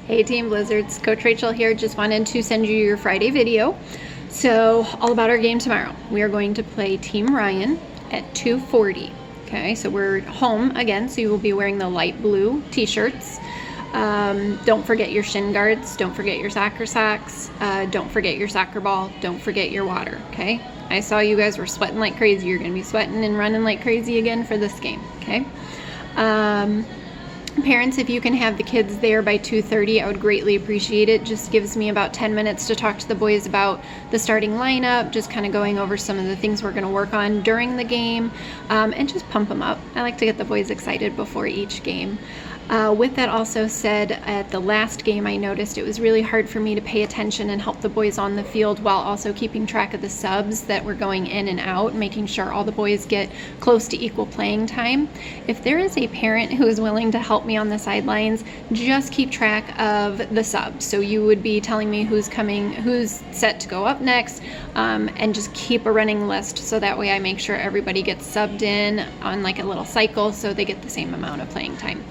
Hey Team Blizzards, Coach Rachel here. Just wanted to send you your Friday video. So all about our game tomorrow. We are going to play Team Ryan at 2:40. Okay, so we're home again, so you will be wearing the light blue t-shirts. Don't forget your shin guards. Don't forget your soccer socks. Don't forget your soccer ball. Don't forget your water, okay? I saw you guys were sweating like crazy. You're going to be sweating and running like crazy again for this game, okay? Parents, if you can have the kids there by 2:30, I would greatly appreciate it. Just gives me about 10 minutes to talk to the boys about the starting lineup, just kind of going over some of the things we're going to work on during the game, and just pump them up. I like to get the boys excited before each game. With that also said, at the last game I noticed it was really hard for me to pay attention and help the boys on the field while also keeping track of the subs that were going in and out, making sure all the boys get close to equal playing time. If there is a parent who is willing to help me on the sidelines, just keep track of the subs. So you would be telling me who's coming, who's set to go up next, and just keep a running list so that way I make sure everybody gets subbed in on like a little cycle so they get the same amount of playing time.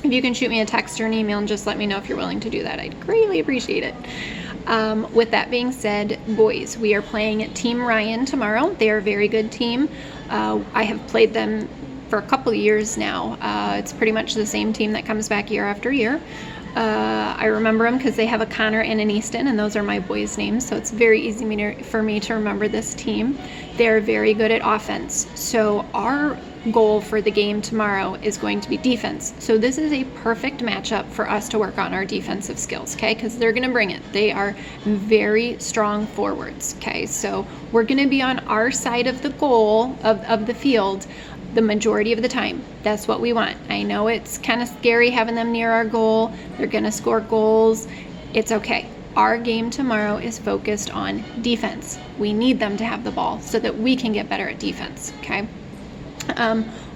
If you can shoot me a text or an email and just let me know if you're willing to do that, I'd greatly appreciate it. With that being said, boys, we are playing Team Ryan tomorrow. They are a very good team. I have played them for a couple of years now. It's pretty much the same team that comes back year after year. I remember them because they have a Connor and an Easton, and those are my boys' names, so it's very easy for me to remember this team. They're very good at offense. So our goal for the game tomorrow is going to be defense. So this is a perfect matchup for us to work on our defensive skills, okay? Because they're going to bring it. They are very strong forwards, okay? So we're going to be on our side of the goal of the field the majority of the time. That's what we want. I know it's kind of scary having them near our goal. They're going to score goals. It's okay. Our game tomorrow is focused on defense. We need them to have the ball so that we can get better at defense, okay?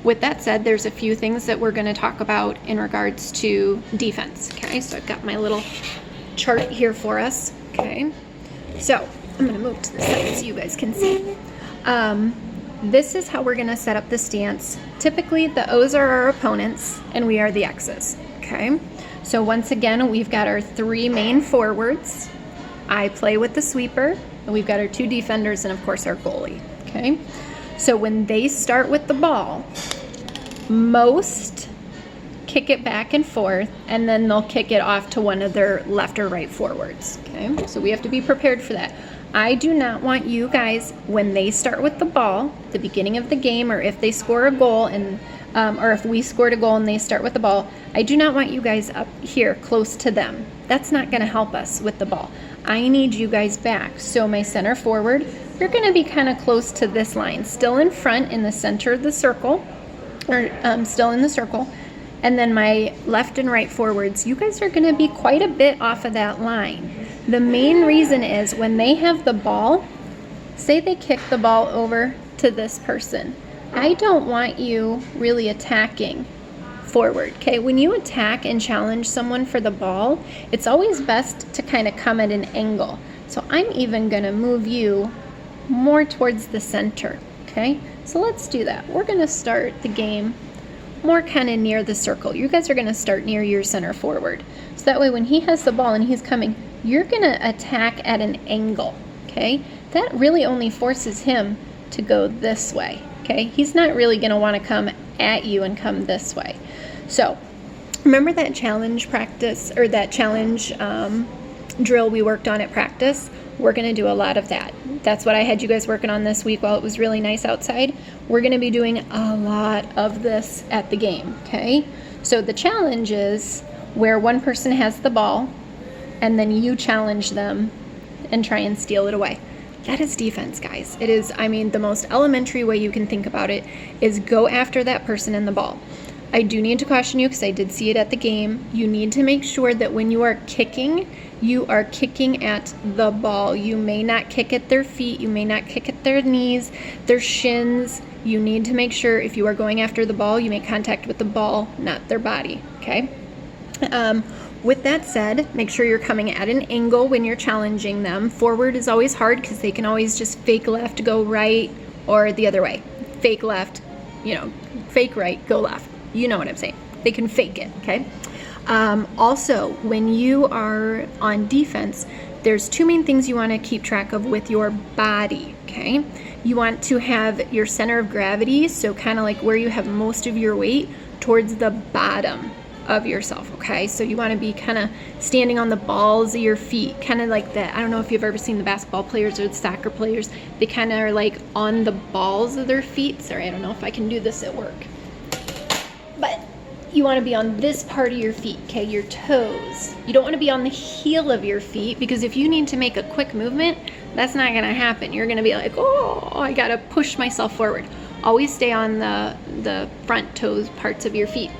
With that said, there's a few things that we're going to talk about in regards to defense, okay? So I've got my little chart here for us, okay? So I'm going to move to the side so you guys can see. This is how we're going to set up the stance. Typically, the O's are our opponents, and we are the X's, okay? So once again, we've got our three main forwards. I play with the sweeper, and we've got our two defenders, and of course our goalie, okay? So when they start with the ball, most kick it back and forth, and then they'll kick it off to one of their left or right forwards, okay? So we have to be prepared for that. I do not want you guys, when they start with the ball, the beginning of the game, or if they score a goal, and or if we scored a goal and they start with the ball, I do not want you guys up here close to them. That's not going to help us with the ball. I need you guys back. So my center forward, you're going to be kind of close to this line, still in front in the center of the circle, or still in the circle. And then my left and right forwards, you guys are going to be quite a bit off of that line. The main reason is when they have the ball, say they kick the ball over to this person. I don't want you really attacking forward, okay? When you attack and challenge someone for the ball, it's always best to kind of come at an angle. So I'm even going to move you more towards the center, okay? So let's do that. We're going to start the game more kind of near the circle. You guys are going to start near your center forward. So that way when he has the ball and he's coming, you're going to attack at an angle, okay? That really only forces him to go this way, okay? He's not really going to want to come at you and come this way. So remember that challenge practice, or that challenge drill we worked on at practice? We're going to do a lot of that. That's what I had you guys working on this week while it was really nice outside. We're going to be doing a lot of this at the game, okay? So the challenge is where one person has the ball, and then you challenge them and try and steal it away. That is defense, guys. It is, I mean, the most elementary way you can think about it is go after that person and the ball. I do need to caution you, because I did see it at the game, you need to make sure that when you are kicking, you are kicking at the ball. You may not kick at their feet, you may not kick at their knees, their shins. You need to make sure if you are going after the ball, you make contact with the ball, not their body, okay? With that said, make sure you're coming at an angle when you're challenging them. Forward is always hard because they can always just fake left, go right, or the other way. Fake left, fake right, go left. You know what I'm saying. They can fake it, okay? Also, when you are on defense, there's two main things you want to keep track of with your body, okay? You want to have your center of gravity, so kind of like where you have most of your weight, towards the bottom of yourself, okay? So you want to be kind of standing on the balls of your feet, kind of like that. I don't know if you've ever seen the basketball players or the soccer players. They kind of are like on the balls of their feet. Sorry, I don't know if I can do this at work. But you want to be on this part of your feet, okay? Your toes. You don't want to be on the heel of your feet, because if you need to make a quick movement, that's not going to happen. You're going to be like, oh, I got to push myself forward. Always stay on the front toes parts of your feet.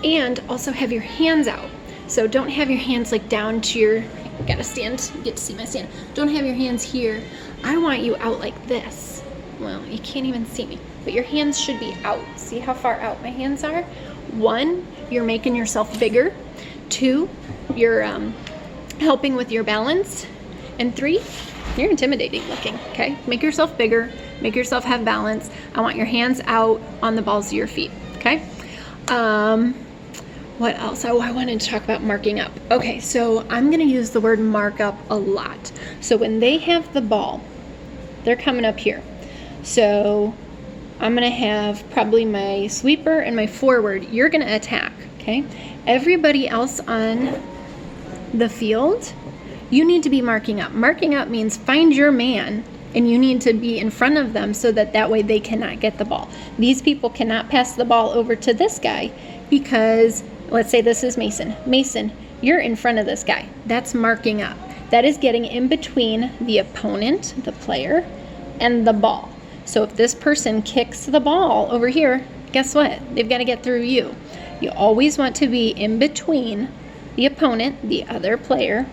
And also have your hands out. So don't have your hands like down to your, gotta stand, you get to see my stand. Don't have your hands here. I want you out like this. Well, you can't even see me, but your hands should be out. See how far out my hands are? 1, you're making yourself bigger. 2, you're helping with your balance. And 3, you're intimidating looking, okay? Make yourself bigger, make yourself have balance. I want your hands out on the balls of your feet, okay? What else? Oh, I wanted to talk about marking up. Okay, so I'm going to use the word mark up a lot. So when they have the ball, they're coming up here. So I'm going to have probably my sweeper and my forward. You're going to attack, okay? Everybody else on the field, you need to be marking up. Marking up means find your man, and you need to be in front of them so that way they cannot get the ball. These people cannot pass the ball over to this guy because, let's say this is Mason. Mason, you're in front of this guy. That's marking up. That is getting in between the opponent, the player, and the ball. So if this person kicks the ball over here, guess what? They've got to get through you. You always want to be in between the opponent, the other player,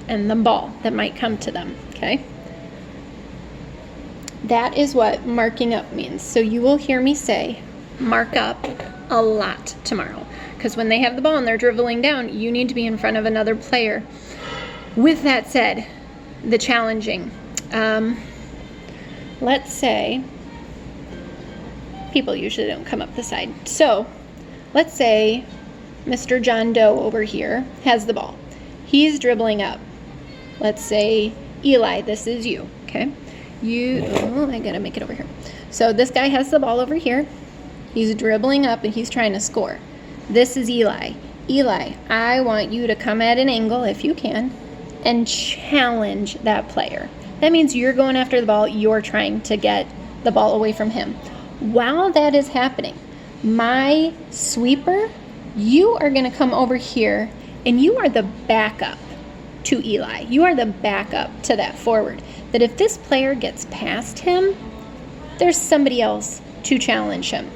and the ball that might come to them, okay? That is what marking up means. So you will hear me say mark up a lot tomorrow, because when they have the ball and they're dribbling down, you need to be in front of another player. With that said, the challenging. Let's say people usually don't come up the side. So let's say Mr. John Doe over here has the ball. He's dribbling up. Let's say, Eli, this is you, okay? I gotta make it over here. So this guy has the ball over here. He's dribbling up and he's trying to score. This is Eli. Eli, I want you to come at an angle, if you can, and challenge that player. That means you're going after the ball. You're trying to get the ball away from him. While that is happening, my sweeper, you are going to come over here, and you are the backup to Eli. You are the backup to that forward. That if this player gets past him, there's somebody else to challenge him.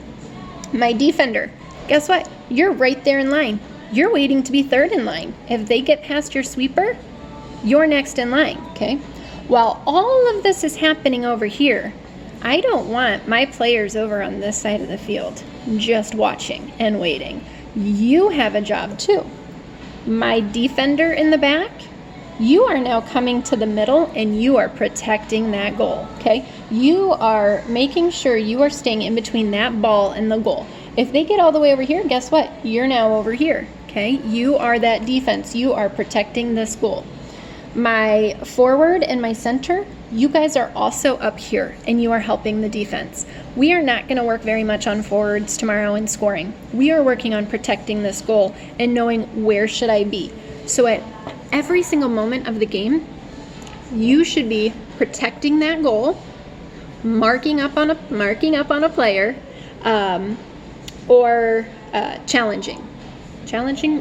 My defender, guess what? You're right there in line. You're waiting to be third in line. If they get past your sweeper, you're next in line, okay? While all of this is happening over here, I don't want my players over on this side of the field just watching and waiting. You have a job too. My defender in the back, you are now coming to the middle and you are protecting that goal, okay? You are making sure you are staying in between that ball and the goal. If they get all the way over here, guess what? You're now over here, okay? You are that defense. You are protecting this goal. My forward and my center, you guys are also up here and you are helping the defense. We are not going to work very much on forwards tomorrow and scoring. We are working on protecting this goal and knowing where should I be. So at every single moment of the game, you should be protecting that goal, marking up on a player, or challenging,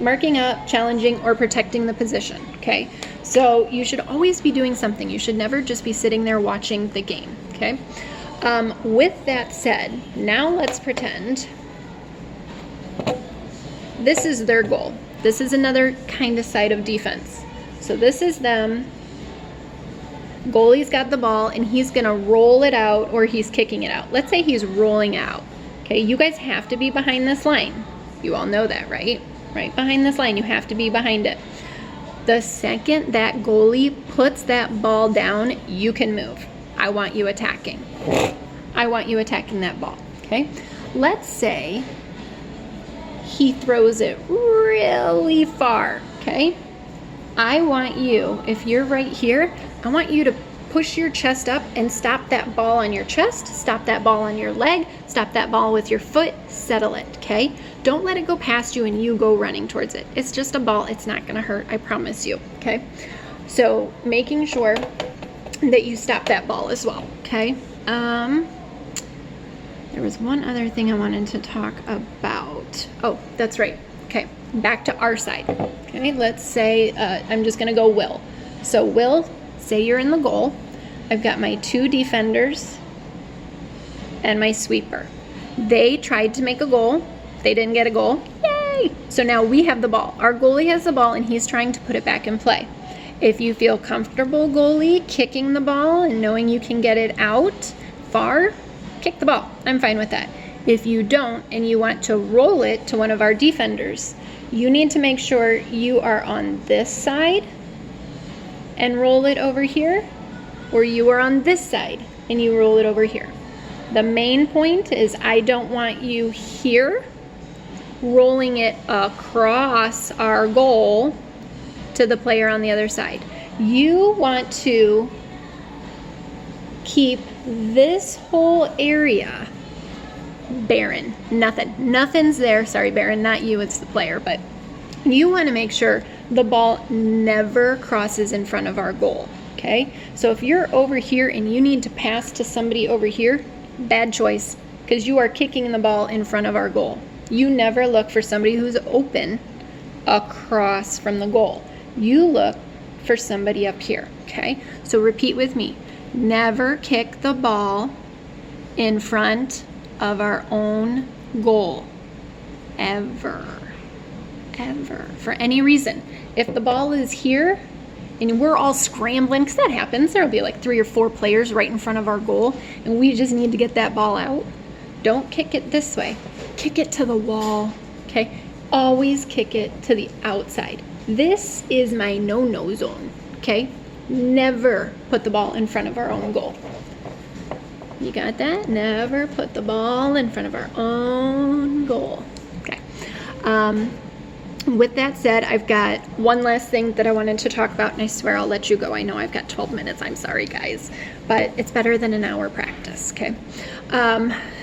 marking up, challenging, or protecting the position, okay? So you should always be doing something. You should never just be sitting there watching the game, okay? With that said, now let's pretend this is their goal. This is another kind of side of defense. So this is them. Goalie's got the ball and he's gonna roll it out or he's kicking it out. Let's say he's rolling out. Okay, you guys have to be behind this line. You all know that, right? Right behind this line, you have to be behind it. The second that goalie puts that ball down, you can move. I want you attacking. I want you attacking that ball, okay? Let's say he throws it really far, okay? I want you, if you're right here, I want you to push your chest up and stop that ball on your chest, stop that ball on your leg, stop that ball with your foot, settle it, okay? Don't let it go past you and you go running towards it. It's just a ball, it's not gonna hurt, I promise you, okay? So making sure that you stop that ball as well, okay? There was one other thing I wanted to talk about. Oh, that's right, okay, back to our side, okay? Let's say, I'm just gonna go Will. So Will, say you're in the goal. I've got my 2 defenders and my sweeper. They tried to make a goal. They didn't get a goal. Yay! So now we have the ball. Our goalie has the ball and he's trying to put it back in play. If you feel comfortable, goalie, kicking the ball and knowing you can get it out far, kick the ball. I'm fine with that. If you don't and you want to roll it to one of our defenders, you need to make sure you are on this side and roll it over here, or you are on this side and you roll it over here. The main point is I don't want you here rolling it across our goal to the player on the other side. You want to keep this whole area barren. Nothing's there. Sorry, Baron, not you, it's the player, but you want to make sure the ball never crosses in front of our goal, okay? So if you're over here and you need to pass to somebody over here, bad choice, because you are kicking the ball in front of our goal. You never look for somebody who's open across from the goal. You look for somebody up here, okay? So repeat with me. Never kick the ball in front of our own goal, ever, for any reason. If the ball is here and we're all scrambling, because that happens, there'll be like 3 or 4 players right in front of our goal and we just need to get that ball out, don't kick it this way. Kick it to the wall, okay? Always kick it to the outside. This is my no-no zone, okay? Never put the ball in front of our own goal. You got that? Never put the ball in front of our own goal. Okay. With that said, I've got one last thing that I wanted to talk about, and I swear I'll let you go. I know I've got 12 minutes. I'm sorry, guys. But it's better than an hour practice, okay?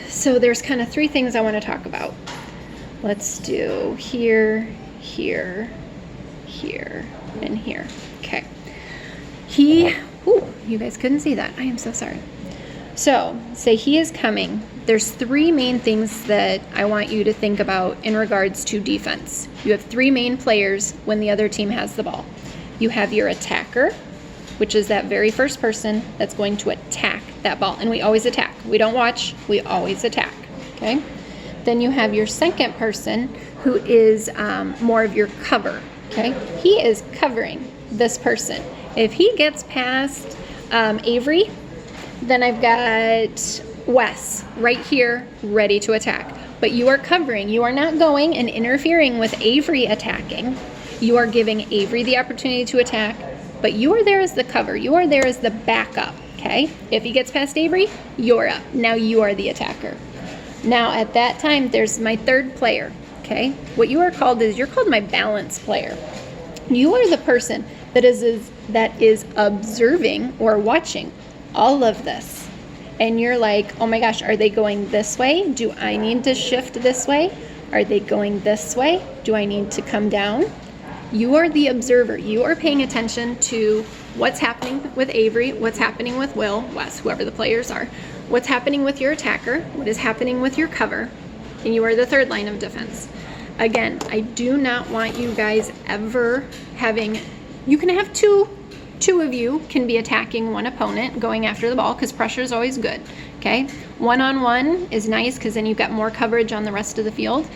So there's kind of 3 things I want to talk about. Let's do here, here, here, and here. Okay. You guys couldn't see that. I am so sorry. So, say he is coming. There's 3 main things that I want you to think about in regards to defense. You have 3 main players when the other team has the ball. You have your attacker, which is that very first person that's going to attack that ball. And we always attack. We don't watch, we always attack, okay? Then you have your second person who is more of your cover, okay? He is covering this person. If he gets past Avery, then I've got Wes right here ready to attack. But you are covering. You are not going and interfering with Avery attacking. You are giving Avery the opportunity to attack, but you are there as the cover. You are there as the backup, okay? If he gets past Avery, you're up. Now you are the attacker. Now at that time, there's my third player, okay? What you are called is, you're called my balance player. You are the person that is observing or watching all of this. And you're like, oh my gosh, are they going this way? Do I need to shift this way? Are they going this way? Do I need to come down? You are the observer. You are paying attention to what's happening with Avery, what's happening with Will, Wes, whoever the players are, what's happening with your attacker, what is happening with your cover, and you are the third line of defense. Again, I do not want you guys ever having, you can have two of you can be attacking one opponent, going after the ball, because pressure is always good, okay? One-on-one is nice because then you've got more coverage on the rest of the field.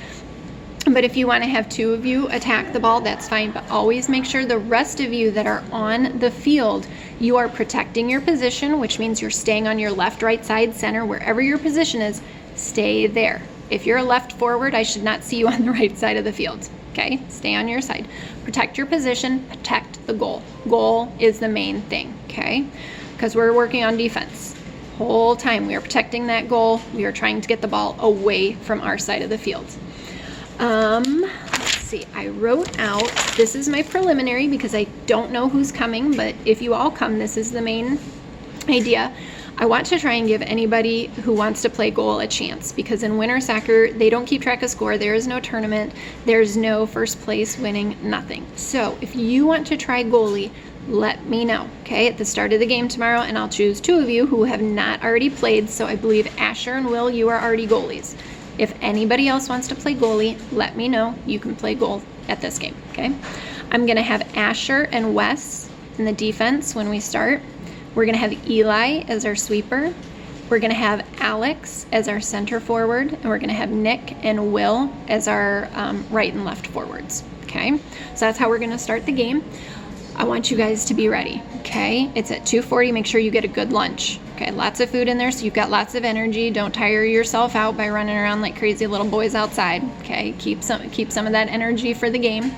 But if you want to have 2 of you attack the ball, that's fine. But always make sure the rest of you that are on the field, you are protecting your position, which means you're staying on your left, right side, center, wherever your position is, stay there. If you're left forward, I should not see you on the right side of the field. Okay, stay on your side. Protect your position, protect the goal. Goal is the main thing, okay? Because we're working on defense. Whole time we are protecting that goal. We are trying to get the ball away from our side of the field. Let's see, I wrote out, this is my preliminary because I don't know who's coming, but if you all come, this is the main idea. I want to try and give anybody who wants to play goal a chance, because in winter soccer, they don't keep track of score. There is no tournament. There's no first place winning, nothing. So if you want to try goalie, let me know, okay, at the start of the game tomorrow, and I'll choose 2 of you who have not already played. So I believe Asher and Will, you are already goalies. If anybody else wants to play goalie, let me know. You can play goal at this game, okay? I'm going to have Asher and Wes in the defense when we start. We're going to have Eli as our sweeper. We're going to have Alex as our center forward. And we're going to have Nick and Will as our right and left forwards, okay? So that's how we're going to start the game. I want you guys to be ready, okay? It's at 2:40. Make sure you get a good lunch, okay? Lots of food in there so you've got lots of energy. Don't tire yourself out by running around like crazy little boys outside, okay? Keep some of that energy for the game.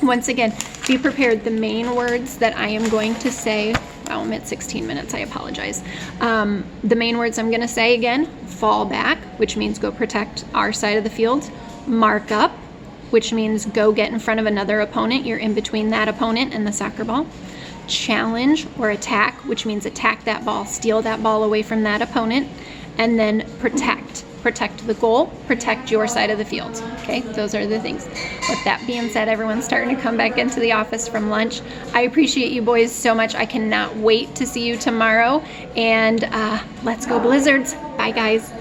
Once again, be prepared. The main words that I am going to say, wow, I'm at 16 minutes, I apologize. The main words I'm going to say again: fall back, which means go protect our side of the field; mark up, which means go get in front of another opponent. You're in between that opponent and the soccer ball. Challenge or attack, which means attack that ball, steal that ball away from that opponent. And then protect. Protect the goal, protect your side of the field. Okay, those are the things. With that being said, everyone's starting to come back into the office from lunch. I appreciate you boys so much. I cannot wait to see you tomorrow. And let's go Blizzards. Bye, guys.